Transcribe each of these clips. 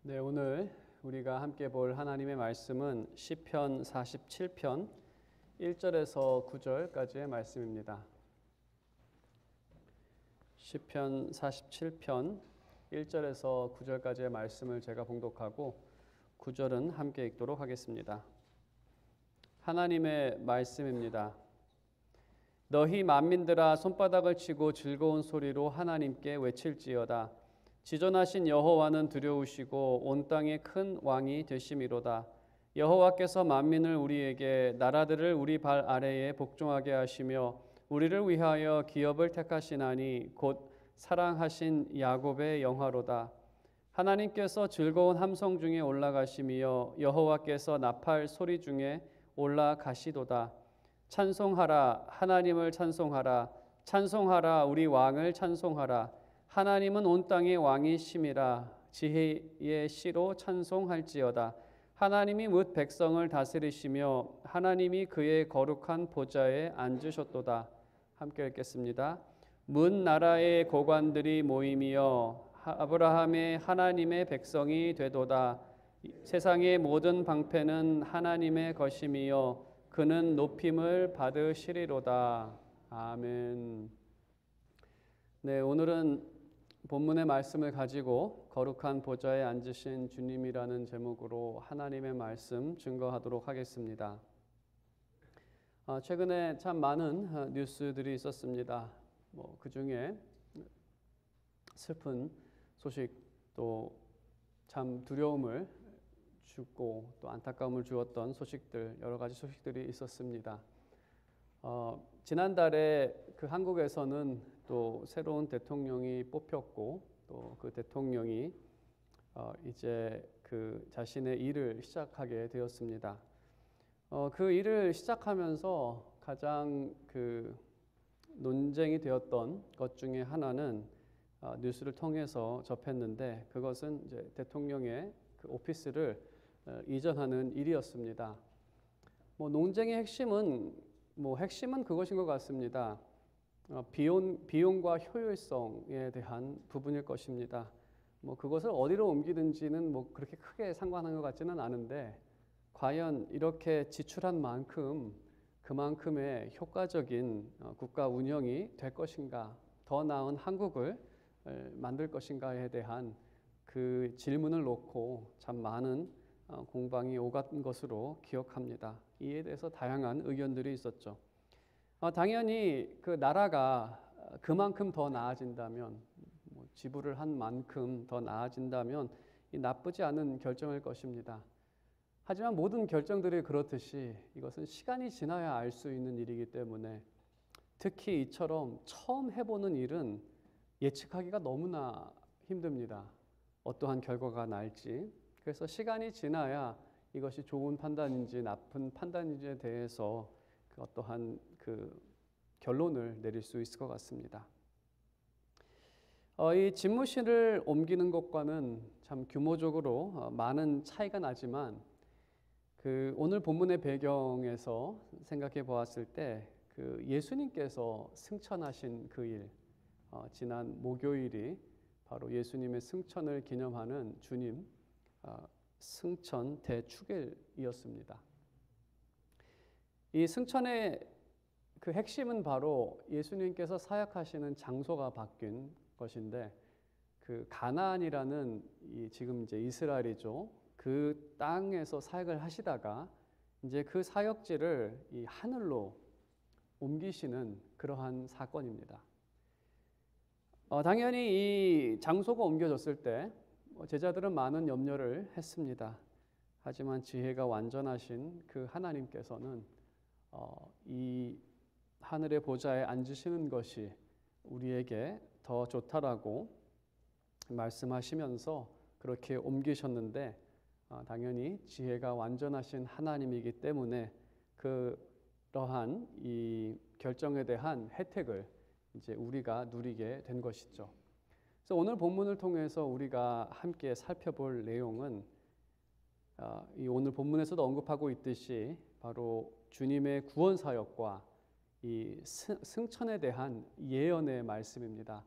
네, 오늘 우리가 함께 볼 하나님의 말씀은 시편 47편 1절에서 9절까지의 말씀입니다. 시편 47편 1절에서 9절까지의 말씀을 제가 봉독하고 9절은 함께 읽도록 하겠습니다. 하나님의 말씀입니다. 너희 만민들아 손바닥을 치고 즐거운 소리로 하나님께 외칠지어다. 지존하신 여호와는 두려우시고 온 땅의 큰 왕이 되심이로다. 여호와께서 만민을 우리에게 나라들을 우리 발 아래에 복종하게 하시며 우리를 위하여 기업을 택하시나니 곧 사랑하신 야곱의 영화로다. 하나님께서 즐거운 함성 중에 올라가시며 여호와께서 나팔 소리 중에 올라가시도다. 찬송하라, 하나님을 찬송하라. 찬송하라, 우리 왕을 찬송하라. 하나님은 온 땅의 왕이심이라. 지혜의 시로 찬송할지어다. 하나님이 뭇 백성을 다스리시며 하나님이 그의 거룩한 보좌에 앉으셨도다. 함께 읽겠습니다. 문 나라의 고관들이 모임이여 아브라함의 하나님의 백성이 되도다. 세상의 모든 방패는 하나님의 것임이여 그는 높임을 받으시리로다. 아멘. 네, 오늘은 본문의 말씀을 가지고 거룩한 보좌에 앉으신 주님이라는 제목으로 하나님의 말씀 증거하도록 하겠습니다. 최근에 참 많은 뉴스들이 있었습니다. 그 중에 슬픈 소식 또 참 두려움을 주고 또 안타까움을 주었던 소식들, 여러 가지 소식들이 있었습니다. 지난달에 그 한국에서는 또 새로운 대통령이 뽑혔고 또 그 대통령이 이제 그 자신의 일을 시작하게 되었습니다. 그 일을 시작하면서 가장 그 논쟁이 되었던 것 중에 하나는 뉴스를 통해서 접했는데 그것은 이제 대통령의 그 오피스를 이전하는 일이었습니다. 논쟁의 핵심은 그것인 것 같습니다. 비용과 효율성에 대한 부분일 것입니다. 그것을 어디로 옮기든지는 그렇게 크게 상관한 것 같지는 않은데 과연 이렇게 지출한 만큼 그만큼의 효과적인 국가 운영이 될 것인가, 더 나은 한국을 만들 것인가에 대한 그 질문을 놓고 참 많은 공방이 오간 것으로 기억합니다. 이에 대해서 다양한 의견들이 있었죠. 당연히 그 나라가 그만큼 더 나아진다면, 지불을 한 만큼 더 나아진다면 나쁘지 않은 결정일 것입니다. 하지만 모든 결정들이 그렇듯이 이것은 시간이 지나야 알 수 있는 일이기 때문에 특히 이처럼 처음 해보는 일은 예측하기가 너무나 힘듭니다. 어떠한 결과가 날지. 그래서 시간이 지나야 이것이 좋은 판단인지 나쁜 판단인지에 대해서 어떠한 그 결론을 내릴 수 있을 것 같습니다. 이 집무실을 옮기는 것과는 참 규모적으로 많은 차이가 나지만 그 오늘 본문의 배경에서 생각해 보았을 때 그 예수님께서 승천하신 그 일, 지난 목요일이 바로 예수님의 승천을 기념하는 주님 승천 대축일이었습니다. 이 승천의 그 핵심은 바로 예수님께서 사역하시는 장소가 바뀐 것인데 그 가나안이라는 지금 이제 이스라엘이죠. 그 땅에서 사역을 하시다가 이제 그 사역지를 이 하늘로 옮기시는 그러한 사건입니다. 당연히 이 장소가 옮겨졌을 때 제자들은 많은 염려를 했습니다. 하지만 지혜가 완전하신 그 하나님께서는 이 하늘의 보좌에 앉으시는 것이 우리에게 더 좋다라고 말씀하시면서 그렇게 옮기셨는데 당연히 지혜가 완전하신 하나님이기 때문에 그러한 이 결정에 대한 혜택을 이제 우리가 누리게 된 것이죠. 그래서 오늘 본문을 통해서 우리가 함께 살펴볼 내용은 이 오늘 본문에서도 언급하고 있듯이 바로 주님의 구원 사역과 이 승천에 대한 예언의 말씀입니다.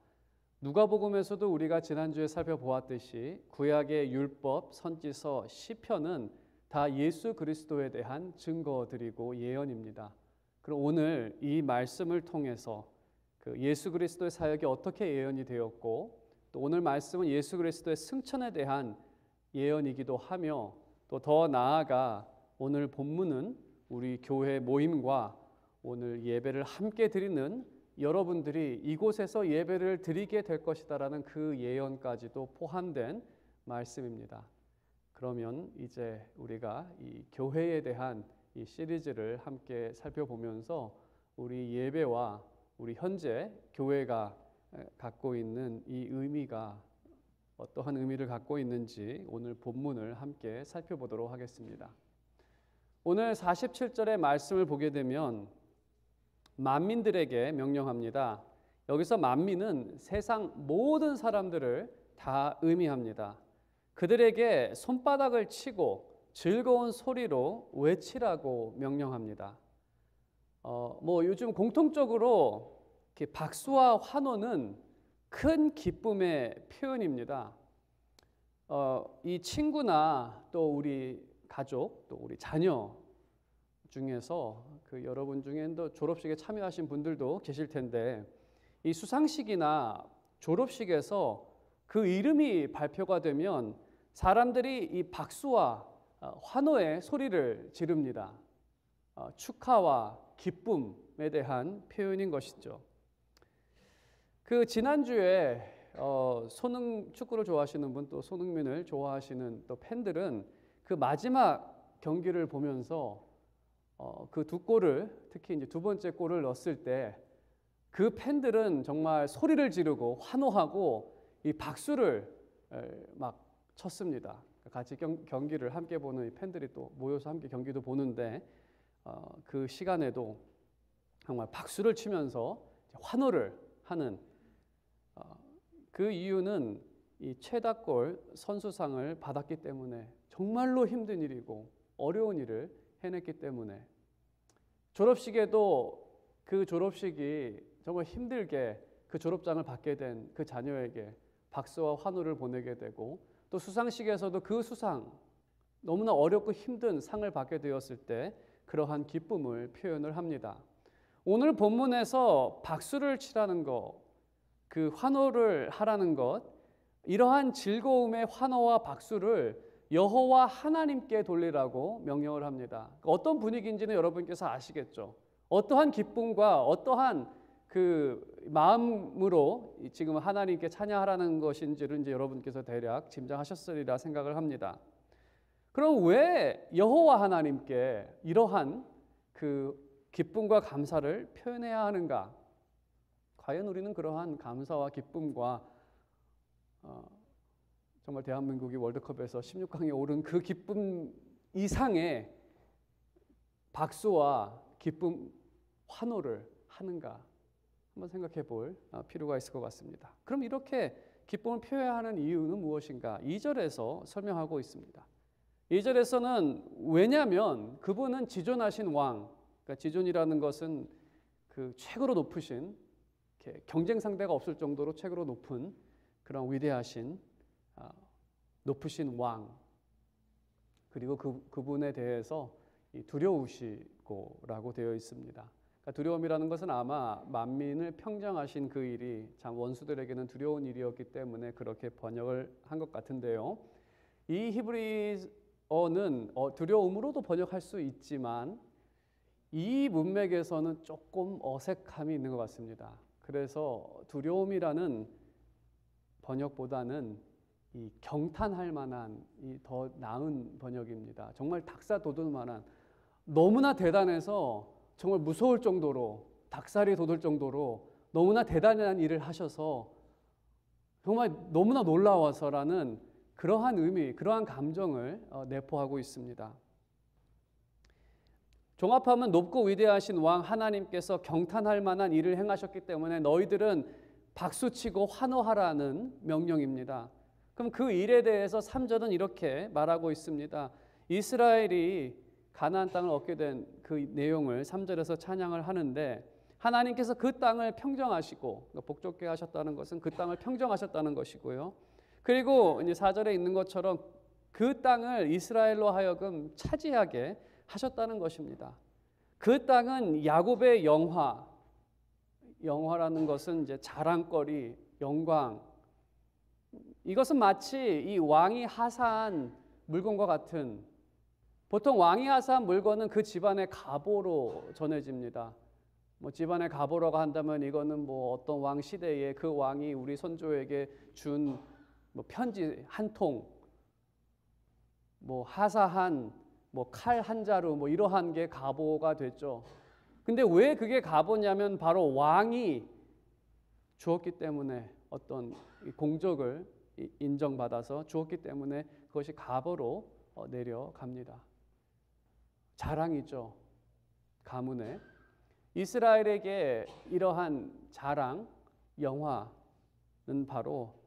누가복음에서도 우리가 지난주에 살펴보았듯이 구약의 율법, 선지서, 시편은 다 예수 그리스도에 대한 증거들이고 예언입니다. 그럼 오늘 이 말씀을 통해서 그 예수 그리스도의 사역이 어떻게 예언이 되었고, 또 오늘 말씀은 예수 그리스도의 승천에 대한 예언이기도 하며, 또 더 나아가 오늘 본문은 우리 교회 모임과 오늘 예배를 함께 드리는 여러분들이 이곳에서 예배를 드리게 될 것이다라는 그 예언까지도 포함된 말씀입니다. 그러면 이제 우리가 이 교회에 대한 이 시리즈를 함께 살펴보면서 우리 예배와 우리 현재 교회가 갖고 있는 이 의미가 어떠한 의미를 갖고 있는지 오늘 본문을 함께 살펴보도록 하겠습니다. 오늘 47절의 말씀을 보게 되면 만민들에게 명령합니다. 여기서 만민은 세상 모든 사람들을 다 의미합니다. 그들에게 손바닥을 치고 즐거운 소리로 외치라고 명령합니다. 요즘 공통적으로 이렇게 박수와 환호는 큰 기쁨의 표현입니다. 이 친구나 또 우리 가족, 또 우리 자녀 중에서 그 여러분 중에도 졸업식에 참여하신 분들도 계실 텐데, 이 수상식이나 졸업식에서 그 이름이 발표가 되면 사람들이 이 박수와 환호의 소리를 지릅니다. 축하와 기쁨에 대한 표현인 것이죠. 그 지난주에 축구를 좋아하시는 분, 또 손흥민을 좋아하시는 또 팬들은 그 마지막 경기를 보면서 그 두 골을, 특히 이제 두 번째 골을 넣었을 때 그 팬들은 정말 소리를 지르고 환호하고 이 박수를 막 쳤습니다. 같이 경기를 함께 보는 이 팬들이 또 모여서 함께 경기도 보는데 그 시간에도 정말 박수를 치면서 환호를 하는, 그 이유는 이 최다골 선수상을 받았기 때문에, 정말로 힘든 일이고 어려운 일을 해냈기 때문에, 졸업식에도 그 졸업식이 정말 힘들게 그 졸업장을 받게 된 그 자녀에게 박수와 환호를 보내게 되고, 또 수상식에서도 그 수상, 너무나 어렵고 힘든 상을 받게 되었을 때 그러한 기쁨을 표현을 합니다. 오늘 본문에서 박수를 치라는 것, 그 환호를 하라는 것, 이러한 즐거움의 환호와 박수를 여호와 하나님께 돌리라고 명령을 합니다. 어떤 분위기인지는 여러분께서 아시겠죠. 어떠한 기쁨과 어떠한 그 마음으로 지금 하나님께 찬양하라는 것인지를 이제 여러분께서 대략 짐작하셨으리라 생각을 합니다. 그럼 왜 여호와 하나님께 이러한 그 기쁨과 감사를 표현해야 하는가? 과연 우리는 그러한 감사와 기쁨과 정말 대한민국이 월드컵에서 16강에 오른 그 기쁨 이상의 박수와 기쁨, 환호를 하는가? 한번 생각해 볼 필요가 있을 것 같습니다. 그럼 이렇게 기쁨을 표현하는 이유는 무엇인가? 2절에서 설명하고 있습니다. 2절에서는 왜냐하면 그분은 지존하신 왕, 그러니까 지존이라는 것은 그 최고로 높으신, 경쟁 상대가 없을 정도로 최고로 높은 그런 위대하신 높으신 왕, 그리고 그분에 대해서 두려우시고라고 되어 있습니다. 그러니까 두려움이라는 것은 아마 만민을 평정하신 그 일이 참 원수들에게는 두려운 일이었기 때문에 그렇게 번역을 한 것 같은데요. 이 히브리어는 두려움으로도 번역할 수 있지만 이 문맥에서는 조금 어색함이 있는 것 같습니다. 그래서 두려움이라는 번역보다는 이 경탄할 만한 이 더 나은 번역입니다. 정말 닭사 돋을 만한, 너무나 대단해서 정말 무서울 정도로, 닭살이 돋을 정도로 너무나 대단한 일을 하셔서 정말 너무나 놀라워서라는 그러한 의미, 그러한 감정을 내포하고 있습니다. 종합하면 높고 위대하신 왕 하나님께서 경탄할 만한 일을 행하셨기 때문에 너희들은 박수치고 환호하라는 명령입니다. 그럼 그 일에 대해서 3절은 이렇게 말하고 있습니다. 이스라엘이 가나안 땅을 얻게 된 그 내용을 3절에서 찬양을 하는데, 하나님께서 그 땅을 평정하시고, 복종케 하셨다는 것은 그 땅을 평정하셨다는 것이고요. 그리고 이제 4절에 있는 것처럼 그 땅을 이스라엘로 하여금 차지하게 하셨다는 것입니다. 그 땅은 야곱의 영화라는 것은 이제 자랑거리, 영광. 이것은 마치 이 왕이 하사한 물건과 같은, 보통 왕이 하사한 물건은 그 집안의 가보로 전해집니다. 뭐 집안의 가보라고 한다면 이거는 뭐 어떤 왕 시대에 그 왕이 우리 선조에게 준 뭐 편지 한 통, 뭐 하사한 뭐 칼 한 자루, 뭐 이러한 게 가보가 됐죠. 근데 왜 그게 가보냐면 바로 왕이 주었기 때문에, 어떤 공적을 인정받아서 주었기 때문에 그것이 가보로 내려갑니다. 자랑이죠. 가문에. 이스라엘에게 이러한 자랑, 영화는 바로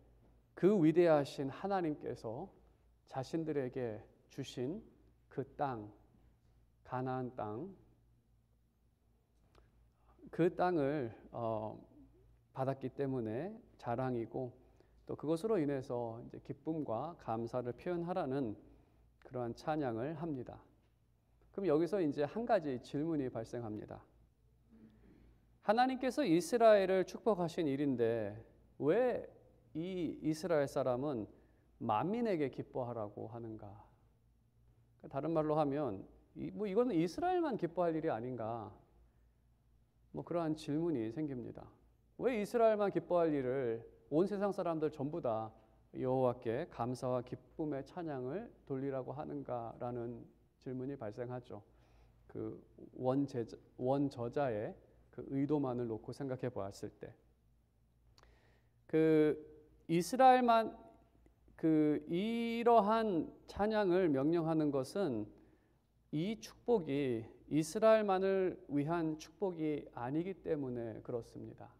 그 위대하신 하나님께서 자신들에게 주신 그 땅, 가나안 땅, 그 땅을 받았기 때문에 자랑이고, 또 그것으로 인해서 이제 기쁨과 감사를 표현하라는 그러한 찬양을 합니다. 그럼 여기서 이제 한 가지 질문이 발생합니다. 하나님께서 이스라엘을 축복하신 일인데 왜 이 이스라엘 사람은 만민에게 기뻐하라고 하는가? 다른 말로 하면 이거는 이스라엘만 기뻐할 일이 아닌가? 뭐 그러한 질문이 생깁니다. 왜 이스라엘만 기뻐할 일을 온 세상 사람들 전부 다 여호와께 감사와 기쁨의 찬양을 돌리라고 하는가라는 질문이 발생하죠. 그 원저자의 그 의도만을 놓고 생각해 보았을 때, 그 이스라엘만 이러한 찬양을 명령하는 것은 이 축복이 이스라엘만을 위한 축복이 아니기 때문에 그렇습니다.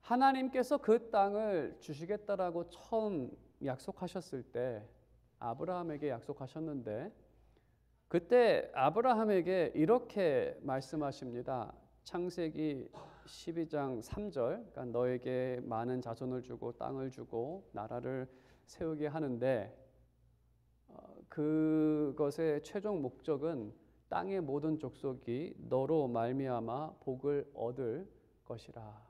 하나님께서 그 땅을 주시겠다라고 처음 약속하셨을 때 아브라함에게 약속하셨는데, 그때 아브라함에게 이렇게 말씀하십니다. 창세기 12장 3절, 그러니까 너에게 많은 자손을 주고 땅을 주고 나라를 세우게 하는데, 그것의 최종 목적은 땅의 모든 족속이 너로 말미암아 복을 얻을 것이라.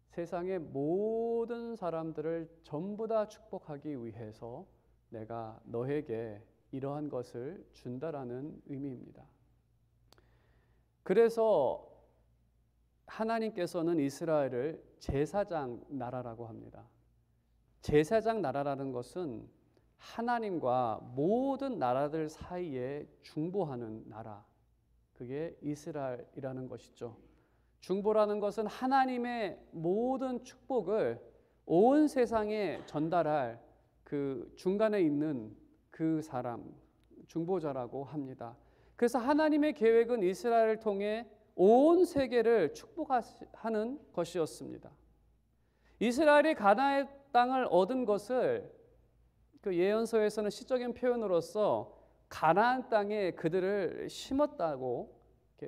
세상의 모든 사람들을 전부 다 축복하기 위해서 내가 너에게 이러한 것을 준다라는 의미입니다. 그래서 하나님께서는 이스라엘을 제사장 나라라고 합니다. 제사장 나라라는 것은 하나님과 모든 나라들 사이에 중보하는 나라, 그게 이스라엘이라는 것이죠. 중보라는 것은 하나님의 모든 축복을 온 세상에 전달할 그 중간에 있는 그 사람, 중보자라고 합니다. 그래서 하나님의 계획은 이스라엘을 통해 온 세계를 축복하는 것이었습니다. 이스라엘이 가나안의 땅을 얻은 것을 그 예언서에서는 시적인 표현으로서 가나안 땅에 그들을 심었다고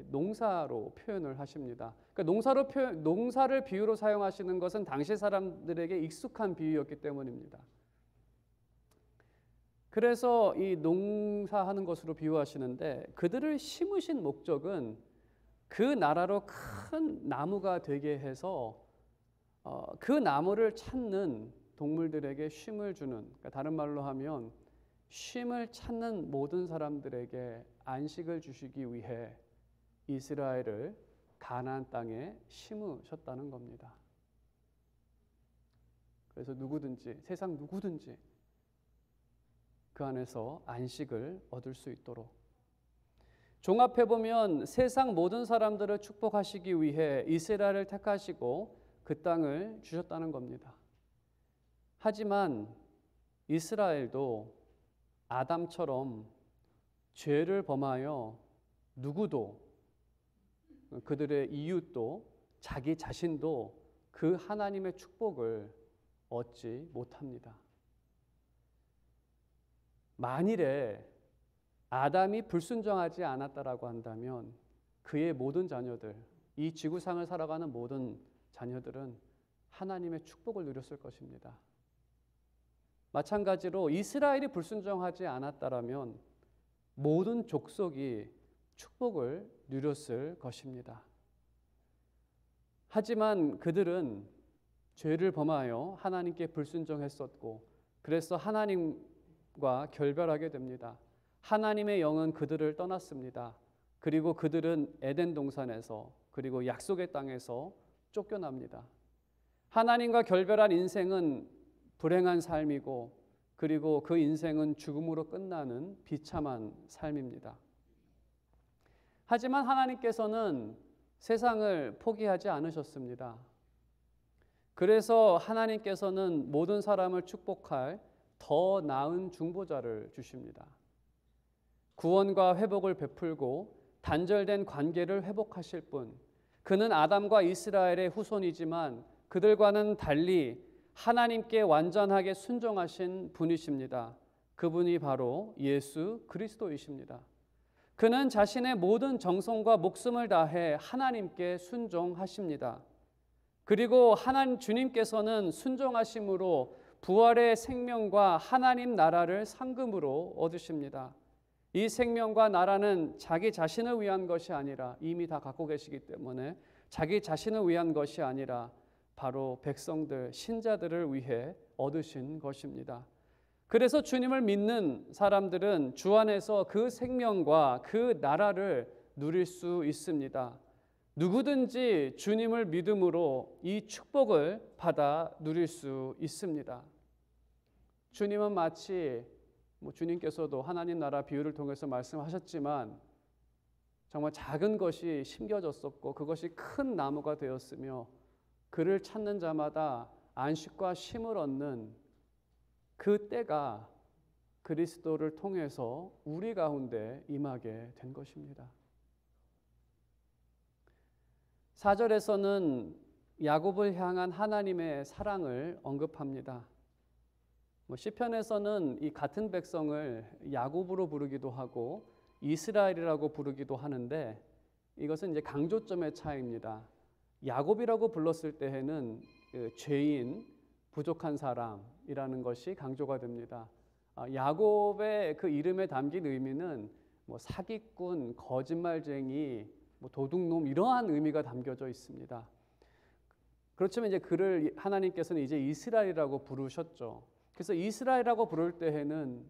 농사로 표현을 하십니다. 그러니까 농사를 비유로 사용하시는 것은 당시 사람들에게 익숙한 비유였기 때문입니다. 그래서 이 농사하는 것으로 비유하시는데, 그들을 심으신 목적은 그 나라로 큰 나무가 되게 해서 그 나무를 찾는 동물들에게 쉼을 주는, 그러니까 다른 말로 하면 쉼을 찾는 모든 사람들에게 안식을 주시기 위해 이스라엘을 가나안 땅에 심으셨다는 겁니다. 그래서 누구든지, 세상 누구든지 그 안에서 안식을 얻을 수 있도록, 종합해 보면 세상 모든 사람들을 축복하시기 위해 이스라엘을 택하시고 그 땅을 주셨다는 겁니다. 하지만 이스라엘도 아담처럼 죄를 범하여 누구도, 그들의 이웃도 자기 자신도 그 하나님의 축복을 얻지 못합니다. 만일에 아담이 불순종하지 않았다라고 한다면 그의 모든 자녀들, 이 지구상을 살아가는 모든 자녀들은 하나님의 축복을 누렸을 것입니다. 마찬가지로 이스라엘이 불순종하지 않았다라면 모든 족속이 축복을 누렸을 것입니다. 하지만 그들은 죄를 범하여 하나님께 불순종했었고, 그래서 하나님과 결별하게 됩니다. 하나님의 영은 그들을 떠났습니다. 그리고 그들은 에덴 동산에서, 그리고 약속의 땅에서 쫓겨납니다. 하나님과 결별한 인생은 불행한 삶이고, 그리고 그 인생은 죽음으로 끝나는 비참한 삶입니다. 하지만 하나님께서는 세상을 포기하지 않으셨습니다. 그래서 하나님께서는 모든 사람을 축복할 더 나은 중보자를 주십니다. 구원과 회복을 베풀고 단절된 관계를 회복하실 분, 그는 아담과 이스라엘의 후손이지만 그들과는 달리 하나님께 완전하게 순종하신 분이십니다. 그분이 바로 예수 그리스도이십니다. 그는 자신의 모든 정성과 목숨을 다해 하나님께 순종하십니다. 그리고 주님께서는 순종하심으로 부활의 생명과 하나님 나라를 상금으로 얻으십니다. 이 생명과 나라는 자기 자신을 위한 것이 아니라, 이미 다 갖고 계시기 때문에 자기 자신을 위한 것이 아니라 바로 백성들, 신자들을 위해 얻으신 것입니다. 그래서 주님을 믿는 사람들은 주 안에서 그 생명과 그 나라를 누릴 수 있습니다. 누구든지 주님을 믿음으로 이 축복을 받아 누릴 수 있습니다. 주님은 마치 주님께서도 하나님 나라 비유를 통해서 말씀하셨지만 정말 작은 것이 심겨졌었고 그것이 큰 나무가 되었으며 그를 찾는 자마다 안식과 쉼을 얻는 그 때가 그리스도를 통해서 우리 가운데 임하게 된 것입니다. 4절에서는 야곱을 향한 하나님의 사랑을 언급합니다. 시편에서는 이 같은 백성을 야곱으로 부르기도 하고 이스라엘이라고 부르기도 하는데 이것은 이제 강조점의 차이입니다. 야곱이라고 불렀을 때에는 죄인, 부족한 사람이라는 것이 강조가 됩니다. 야곱의 그 이름에 담긴 의미는 사기꾼, 거짓말쟁이, 도둑놈 이러한 의미가 담겨져 있습니다. 그렇지만 이제 그를 하나님께서는 이제 이스라엘이라고 부르셨죠. 그래서 이스라엘이라고 부를 때에는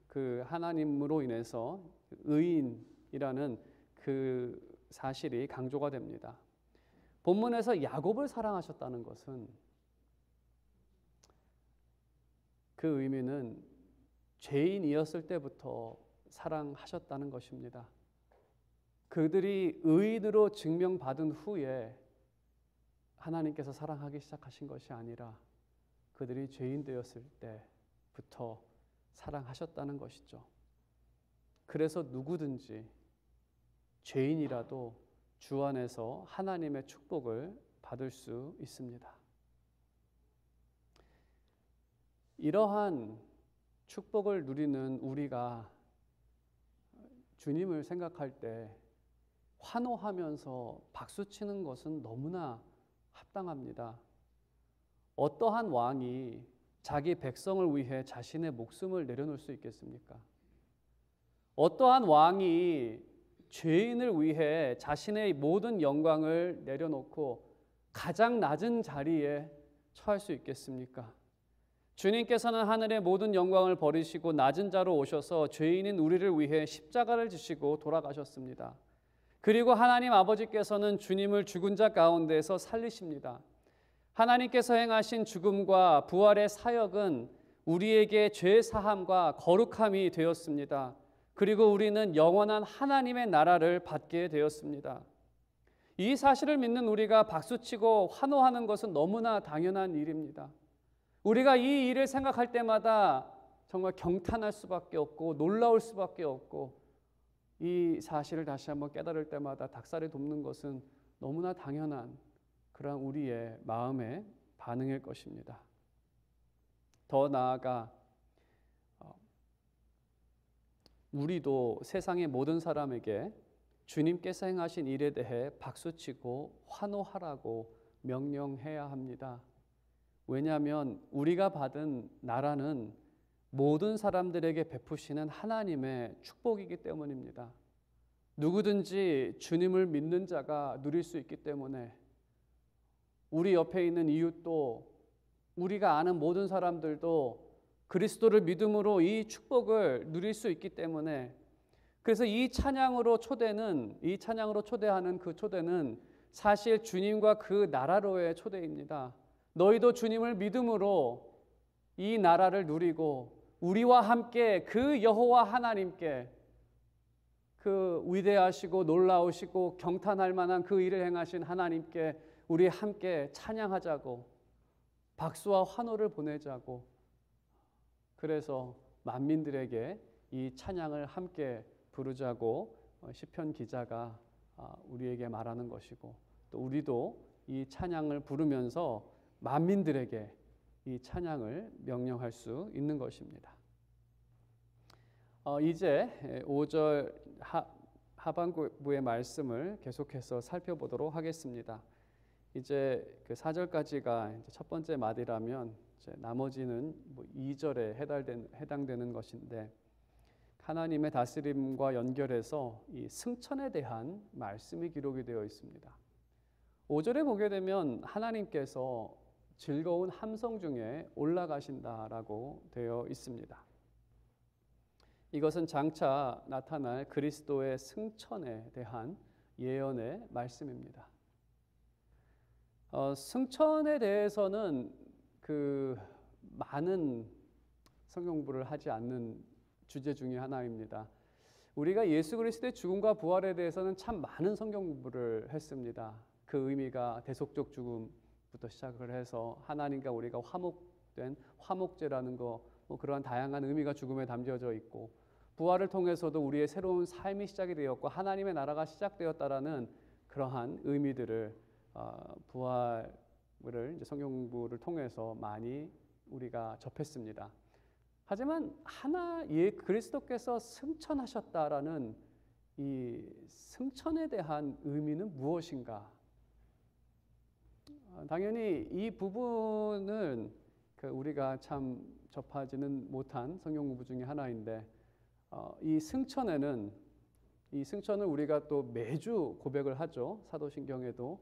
그 하나님으로 인해서 의인이라는 그 사실이 강조가 됩니다. 본문에서 야곱을 사랑하셨다는 것은 그 의미는 죄인이었을 때부터 사랑하셨다는 것입니다. 그들이 의인으로 증명받은 후에 하나님께서 사랑하기 시작하신 것이 아니라 그들이 죄인 되었을 때부터 사랑하셨다는 것이죠. 그래서 누구든지 죄인이라도 주 안에서 하나님의 축복을 받을 수 있습니다. 이러한 축복을 누리는 우리가 주님을 생각할 때 환호하면서 박수치는 것은 너무나 합당합니다. 어떠한 왕이 자기 백성을 위해 자신의 목숨을 내려놓을 수 있겠습니까? 어떠한 왕이 죄인을 위해 자신의 모든 영광을 내려놓고 가장 낮은 자리에 처할 수 있겠습니까? 주님께서는 하늘의 모든 영광을 버리시고 낮은 자로 오셔서 죄인인 우리를 위해 십자가를 지시고 돌아가셨습니다. 그리고 하나님 아버지께서는 주님을 죽은 자 가운데서 살리십니다. 하나님께서 행하신 죽음과 부활의 사역은 우리에게 죄 사함과 거룩함이 되었습니다. 그리고 우리는 영원한 하나님의 나라를 받게 되었습니다. 이 사실을 믿는 우리가 박수치고 환호하는 것은 너무나 당연한 일입니다. 우리가 이 일을 생각할 때마다 정말 경탄할 수밖에 없고 놀라울 수밖에 없고 이 사실을 다시 한번 깨달을 때마다 닭살이 돋는 것은 너무나 당연한 그런 우리의 마음의 반응일 것입니다. 더 나아가 우리도 세상의 모든 사람에게 주님께서 행하신 일에 대해 박수치고 환호하라고 명령해야 합니다. 왜냐하면 우리가 받은 나라는 모든 사람들에게 베푸시는 하나님의 축복이기 때문입니다. 누구든지 주님을 믿는 자가 누릴 수 있기 때문에 우리 옆에 있는 이웃도 우리가 아는 모든 사람들도 그리스도를 믿음으로 이 축복을 누릴 수 있기 때문에 그래서 이 찬양으로 초대하는 그 초대는 사실 주님과 그 나라로의 초대입니다. 너희도 주님을 믿음으로 이 나라를 누리고 우리와 함께 그 여호와 하나님께 그 위대하시고 놀라우시고 경탄할 만한 그 일을 행하신 하나님께 우리 함께 찬양하자고 박수와 환호를 보내자고 그래서 만민들에게 이 찬양을 함께 부르자고 시편 기자가 우리에게 말하는 것이고 또 우리도 이 찬양을 부르면서 만민들에게 이 찬양을 명령할 수 있는 것입니다. 이제 5절 하반부의 말씀을 계속해서 살펴보도록 하겠습니다. 이제 그 4절까지가 이제 첫 번째 마디라면 이제 나머지는 2절에 해당되는 것인데 하나님의 다스림과 연결해서 이 승천에 대한 말씀이 기록이 되어 있습니다. 5절에 보게 되면 하나님께서 즐거운 함성 중에 올라가신다라고 되어 있습니다. 이것은 장차 나타날 그리스도의 승천에 대한 예언의 말씀입니다. 승천에 대해서는 그 많은 성경 공부를 하지 않는 주제 중에 하나입니다. 우리가 예수 그리스도의 죽음과 부활에 대해서는 참 많은 성경 공부를 했습니다. 그 의미가 대속적 죽음부터 시작을 해서 하나님과 우리가 화목된 화목제라는 거 그러한 다양한 의미가 죽음에 담겨져 있고 부활을 통해서도 우리의 새로운 삶이 시작이 되었고 하나님의 나라가 시작되었다라는 그러한 의미들을 부활을 이제 성경 공부를 통해서 많이 우리가 접했습니다. 하지만 그리스도께서 승천하셨다라는 이 승천에 대한 의미는 무엇인가? 당연히 이 부분은 우리가 참 접하지는 못한 성경 공부 중에 하나인데 이 승천을 우리가 또 매주 고백을 하죠. 사도신경에도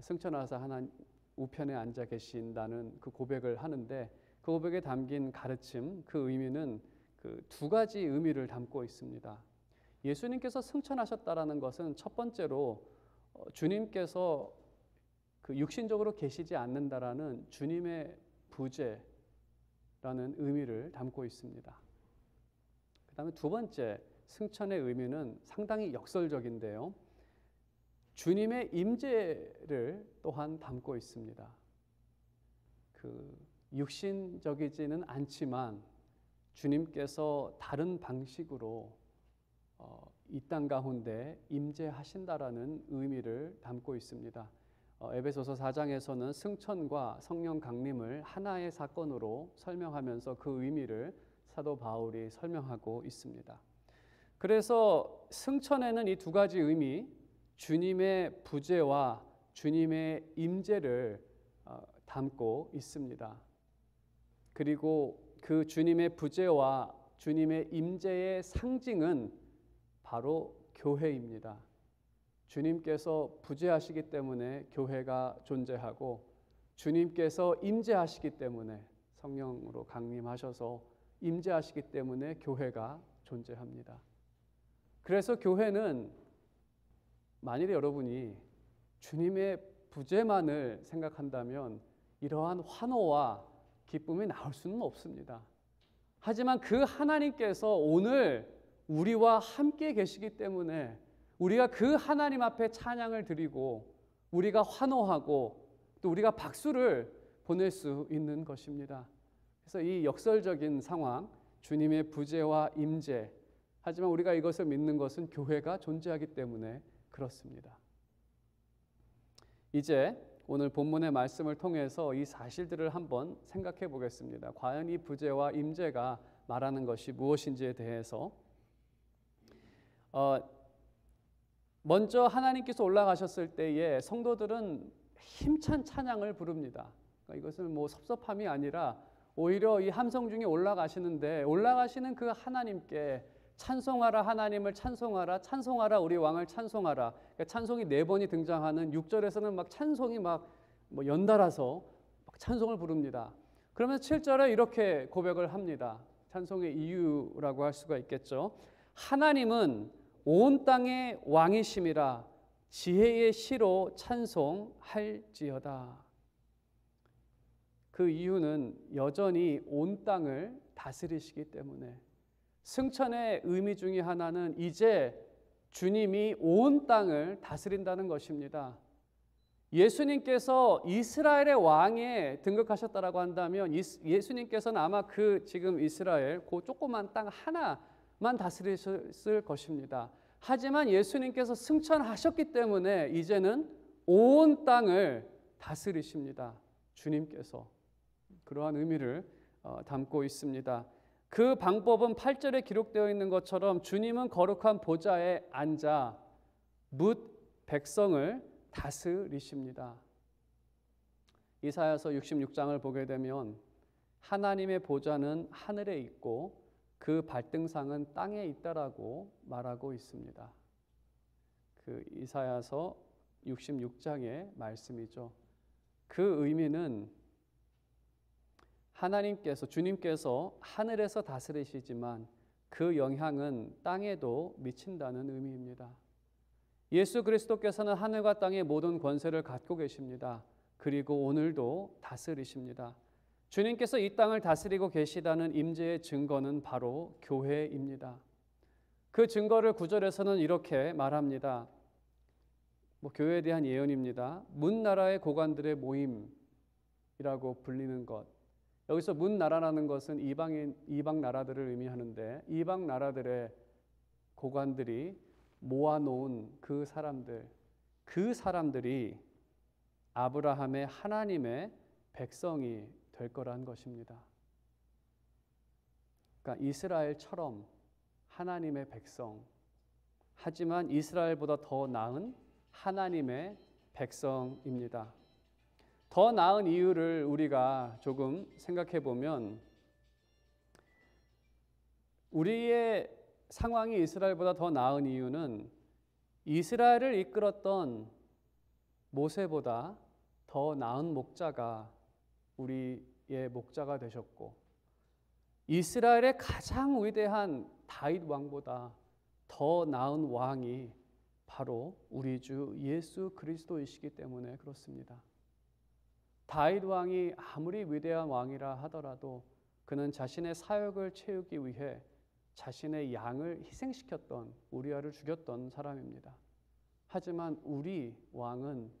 승천하사 하나님 우편에 앉아 계신다는 그 고백을 하는데 그 고백에 담긴 가르침, 그 의미는 그 두 가지 의미를 담고 있습니다. 예수님께서 승천하셨다라는 것은 첫 번째로 주님께서 그 육신적으로 계시지 않는다라는 주님의 부재라는 의미를 담고 있습니다. 그 다음에 두 번째 승천의 의미는 상당히 역설적인데요. 주님의 임재를 또한 담고 있습니다. 육신적이지는 않지만 주님께서 다른 방식으로 이 땅 가운데 임재하신다라는 의미를 담고 있습니다. 에베소서 4장에서는 승천과 성령 강림을 하나의 사건으로 설명하면서 그 의미를 사도 바울이 설명하고 있습니다. 그래서 승천에는 이 두 가지 의미, 주님의 부재와 주님의 임재를 담고 있습니다. 그리고 그 주님의 부재와 주님의 임재의 상징은 바로 교회입니다. 주님께서 부재하시기 때문에 교회가 존재하고 주님께서 임재하시기 때문에 성령으로 강림하셔서 임재하시기 때문에 교회가 존재합니다. 그래서 교회는 만일에 여러분이 주님의 부재만을 생각한다면 이러한 환호와 기쁨이 나올 수는 없습니다. 하지만 그 하나님께서 오늘 우리와 함께 계시기 때문에 우리가 그 하나님 앞에 찬양을 드리고 우리가 환호하고 또 우리가 박수를 보낼 수 있는 것입니다. 그래서 이 역설적인 상황, 주님의 부재와 임재, 하지만 우리가 이것을 믿는 것은 교회가 존재하기 때문에 그렇습니다. 이제 오늘 본문의 말씀을 통해서 이 사실들을 한번 생각해 보겠습니다. 과연 이 부재와 임재가 말하는 것이 무엇인지에 대해서 먼저 하나님께서 올라가셨을 때에 성도들은 힘찬 찬양을 부릅니다. 그러니까 이것은 뭐 섭섭함이 아니라 오히려 이 함성 중에 올라가시는데 올라가시는 그 하나님께 찬송하라, 하나님을 찬송하라, 찬송하라, 우리 왕을 찬송하라. 그러니까 찬송이 4번이 등장하는 6절에서는 막 찬송이 막 뭐 연달아서 막 찬송을 부릅니다. 그러면 7절에 이렇게 고백을 합니다. 찬송의 이유라고 할 수가 있겠죠. 하나님은 온 땅의 왕이심이라 지혜의 시로 찬송할지어다. 그 이유는 여전히 온 땅을 다스리시기 때문에, 승천의 의미 중에 하나는 이제 주님이 온 땅을 다스린다는 것입니다. 예수님께서 이스라엘의 왕에 등극하셨다라고 한다면 예수님께서는 아마 그 지금 이스라엘 그 조그만 땅 하나만 다스리셨을 것입니다. 하지만 예수님께서 승천하셨기 때문에 이제는 온 땅을 다스리십니다. 주님께서 그러한 의미를 담고 있습니다. 그 방법은 8절에 기록되어 있는 것처럼 주님은 거룩한 보좌에 앉아 뭇 백성을 다스리십니다. 이사야서 66장을 보게 되면 하나님의 보좌는 하늘에 있고 그 발등상은 땅에 있다라고 말하고 있습니다. 그 이사야서 66장의 말씀이죠. 그 의미는 하나님께서, 주님께서 하늘에서 다스리시지만 그 영향은 땅에도 미친다는 의미입니다. 예수 그리스도께서는 하늘과 땅의 모든 권세를 갖고 계십니다. 그리고 오늘도 다스리십니다. 주님께서 이 땅을 다스리고 계시다는 임재의 증거는 바로 교회입니다. 그 증거를 9절에서는 이렇게 말합니다. 교회에 대한 예언입니다. 문나라의 고관들의 모임이라고 불리는 것. 여기서 문나라라는 것은 이방 나라들을 의미하는데, 이방 나라들의 고관들이 모아놓은 그 사람들이 아브라함의 하나님의 백성이 될 거란 것입니다. 그러니까 이스라엘처럼 하나님의 백성, 하지만 이스라엘보다 더 나은 하나님의 백성입니다. 더 나은 이유를 우리가 조금 생각해 보면, 우리의 상황이 이스라엘보다 더 나은 이유는 이스라엘을 이끌었던 모세보다 더 나은 목자가 우리의 목자가 되셨고, 이스라엘의 가장 위대한 다윗 왕보다 더 나은 왕이 바로 우리 주 예수 그리스도이시기 때문에 그렇습니다. 다윗 왕이 아무리 위대한 왕이라 하더라도 그는 자신의 사역을 채우기 위해 자신의 양을 희생시켰던, 우리아를 죽였던 사람입니다. 하지만 우리 왕은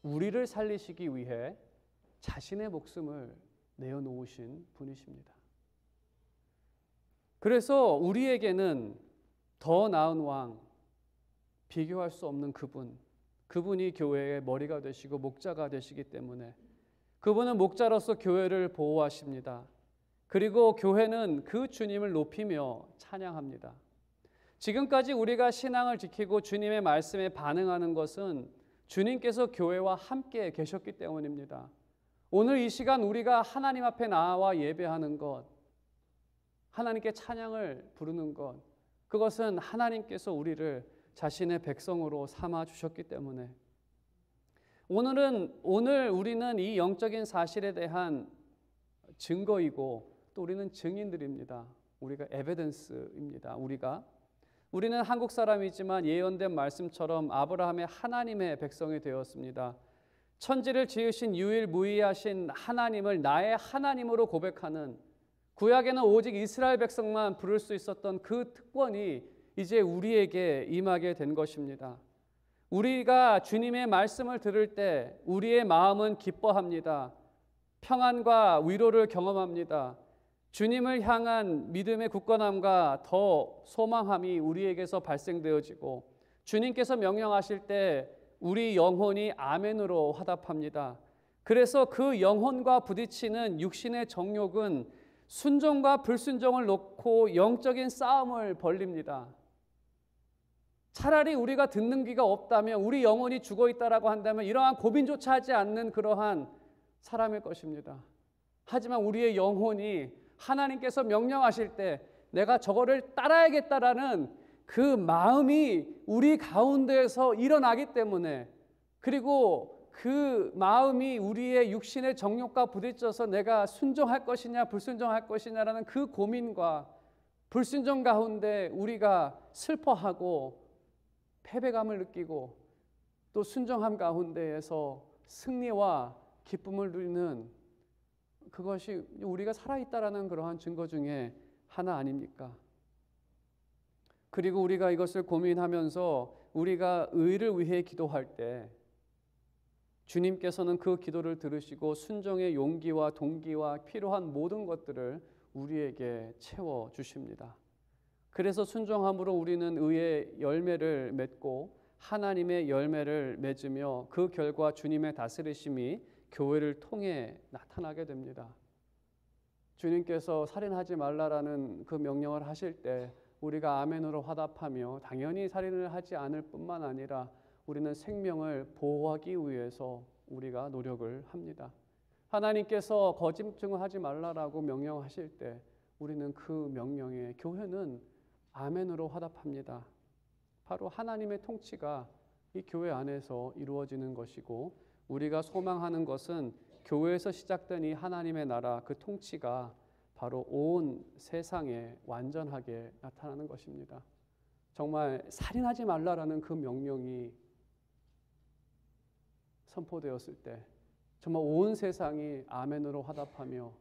우리를 살리시기 위해 자신의 목숨을 내어놓으신 분이십니다. 그래서 우리에게는 더 나은 왕, 비교할 수 없는 그분이 교회의 머리가 되시고 목자가 되시기 때문에, 그분은 목자로서 교회를 보호하십니다. 그리고 교회는 그 주님을 높이며 찬양합니다. 지금까지 우리가 신앙을 지키고 주님의 말씀에 반응하는 것은 주님께서 교회와 함께 계셨기 때문입니다. 오늘 이 시간 우리가 하나님 앞에 나와 예배하는 것, 하나님께 찬양을 부르는 것, 그것은 하나님께서 우리를 자신의 백성으로 삼아 주셨기 때문에, 오늘 우리는 이 영적인 사실에 대한 증거이고 또 우리는 증인들입니다. 우리가 에비던스입니다. 우리는 한국 사람이지만 예언된 말씀처럼 아브라함의 하나님의 백성이 되었습니다. 천지를 지으신 유일무이하신 하나님을 나의 하나님으로 고백하는, 구약에는 오직 이스라엘 백성만 부를 수 있었던 그 특권이 이제 우리에게 임하게 된 것입니다. 우리가 주님의 말씀을 들을 때 우리의 마음은 기뻐합니다. 평안과 위로를 경험합니다. 주님을 향한 믿음의 굳건함과 더 소망함이 우리에게서 발생되어지고, 주님께서 명령하실 때 우리 영혼이 아멘으로 화답합니다. 그래서 그 영혼과 부딪히는 육신의 정욕은 순종과 불순종을 놓고 영적인 싸움을 벌립니다. 차라리 우리가 듣는 귀가 없다면, 우리 영혼이 죽어 있다라고 한다면 이러한 고민조차 하지 않는 그러한 사람일 것입니다. 하지만 우리의 영혼이 하나님께서 명령하실 때 내가 저거를 따라야겠다라는 그 마음이 우리 가운데에서 일어나기 때문에, 그리고 그 마음이 우리의 육신의 정욕과 부딪혀서 내가 순종할 것이냐 불순종할 것이냐라는 그 고민과 불순종 가운데 우리가 슬퍼하고 패배감을 느끼고 또 순종함 가운데에서 승리와 기쁨을 누리는, 그것이 우리가 살아있다라는 그러한 증거 중에 하나 아닙니까? 그리고 우리가 이것을 고민하면서 우리가 의를 위해 기도할 때 주님께서는 그 기도를 들으시고 순종의 용기와 동기와 필요한 모든 것들을 우리에게 채워 주십니다. 그래서 순종함으로 우리는 의의 열매를 맺고 하나님의 열매를 맺으며 그 결과 주님의 다스리심이 교회를 통해 나타나게 됩니다. 주님께서 살인하지 말라라는 그 명령을 하실 때 우리가 아멘으로 화답하며 당연히 살인을 하지 않을 뿐만 아니라 우리는 생명을 보호하기 위해서 우리가 노력을 합니다. 하나님께서 거짓 증언하지 말라라고 명령하실 때 우리는 그 명령에, 교회는 아멘으로 화답합니다. 바로 하나님의 통치가 이 교회 안에서 이루어지는 것이고, 우리가 소망하는 것은 교회에서 시작된 이 하나님의 나라, 그 통치가 바로 온 세상에 완전하게 나타나는 것입니다. 정말 살인하지 말라라는 그 명령이 선포되었을 때 정말 온 세상이 아멘으로 화답하며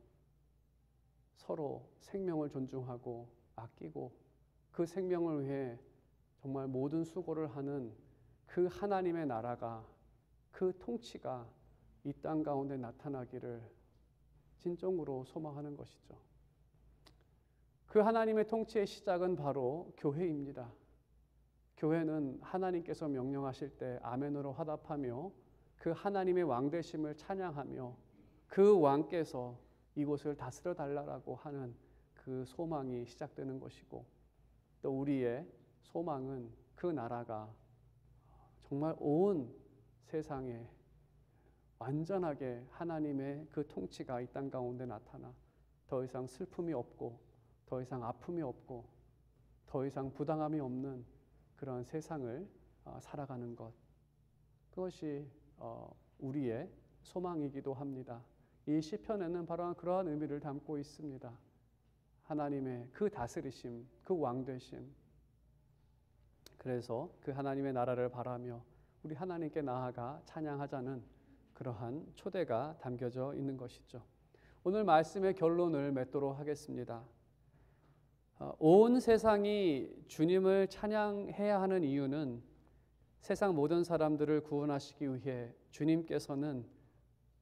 서로 생명을 존중하고 아끼고 그 생명을 위해 정말 모든 수고를 하는 그 하나님의 나라가, 그 통치가 이 땅 가운데 나타나기를 진정으로 소망하는 것이죠. 그 하나님의 통치의 시작은 바로 교회입니다. 교회는 하나님께서 명령하실 때 아멘으로 화답하며 그 하나님의 왕되심을 찬양하며 그 왕께서 이곳을 다스려 달라고 하는 그 소망이 시작되는 것이고, 또 우리의 소망은 그 나라가 정말 온 세상에 완전하게 하나님의 그 통치가 이 땅 가운데 나타나 더 이상 슬픔이 없고 더 이상 아픔이 없고 더 이상 부당함이 없는 그런 세상을 살아가는 것, 그것이 우리의 소망이기도 합니다. 이 시편에는 바로 그러한 의미를 담고 있습니다. 하나님의 그 다스리심, 그 왕되심. 그래서 그 하나님의 나라를 바라며 우리 하나님께 나아가 찬양하자는 그러한 초대가 담겨져 있는 것이죠. 오늘 말씀의 결론을 맺도록 하겠습니다. 온 세상이 주님을 찬양해야 하는 이유는 세상 모든 사람들을 구원하시기 위해 주님께서는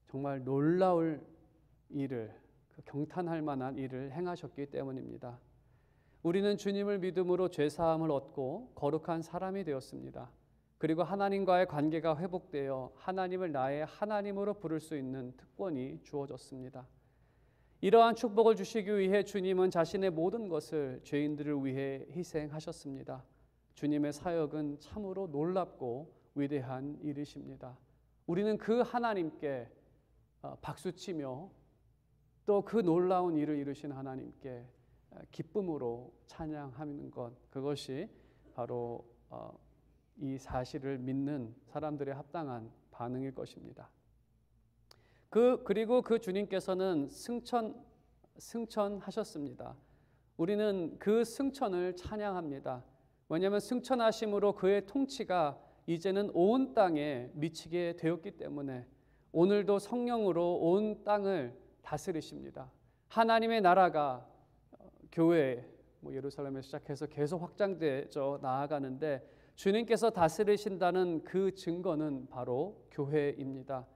정말 놀라울 일을, 경탄할 만한 일을 행하셨기 때문입니다. 우리는 주님을 믿음으로 죄사함을 얻고 거룩한 사람이 되었습니다. 그리고 하나님과의 관계가 회복되어 하나님을 나의 하나님으로 부를 수 있는 특권이 주어졌습니다. 이러한 축복을 주시기 위해 주님은 자신의 모든 것을 죄인들을 위해 희생하셨습니다. 주님의 사역은 참으로 놀랍고 위대한 일이십니다. 우리는 그 하나님께 박수치며 또 그 놀라운 일을 이루신 하나님께 기쁨으로 찬양하는 것, 그것이 바로 이 사실을 믿는 사람들의 합당한 반응일 것입니다. 그리고 그 주님께서는 승천하셨습니다. 우리는 그 승천을 찬양합니다. 왜냐하면 승천하심으로 그의 통치가 이제는 온 땅에 미치게 되었기 때문에 오늘도 성령으로 온 땅을 다스리십니다. 하나님의 나라가 교회, 예루살렘에 시작해서 계속 확장되어 나아가는데 주님께서 다스리신다는 그 증거는 바로 교회입니다.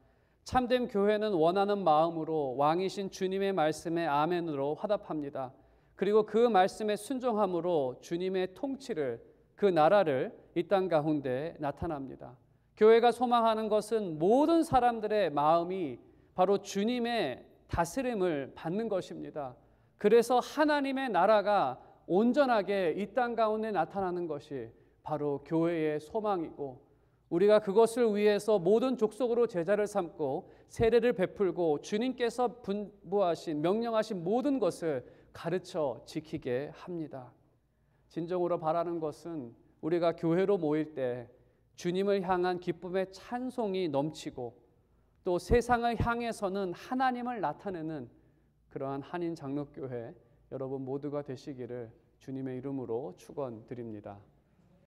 참된 교회는 원하는 마음으로 왕이신 주님의 말씀에 아멘으로 화답합니다. 그리고 그 말씀에 순종함으로 주님의 통치를, 그 나라를 이 땅 가운데 나타납니다. 교회가 소망하는 것은 모든 사람들의 마음이 바로 주님의 다스림을 받는 것입니다. 그래서 하나님의 나라가 온전하게 이 땅 가운데 나타나는 것이 바로 교회의 소망이고 우리가 그것을 위해서 모든 족속으로 제자를 삼고 세례를 베풀고 주님께서 분부하신 명령하신 모든 것을 가르쳐 지키게 합니다. 진정으로 바라는 것은 우리가 교회로 모일 때 주님을 향한 기쁨의 찬송이 넘치고 또 세상을 향해서는 하나님을 나타내는 그러한 한인 장로교회 여러분 모두가 되시기를 주님의 이름으로 축원드립니다.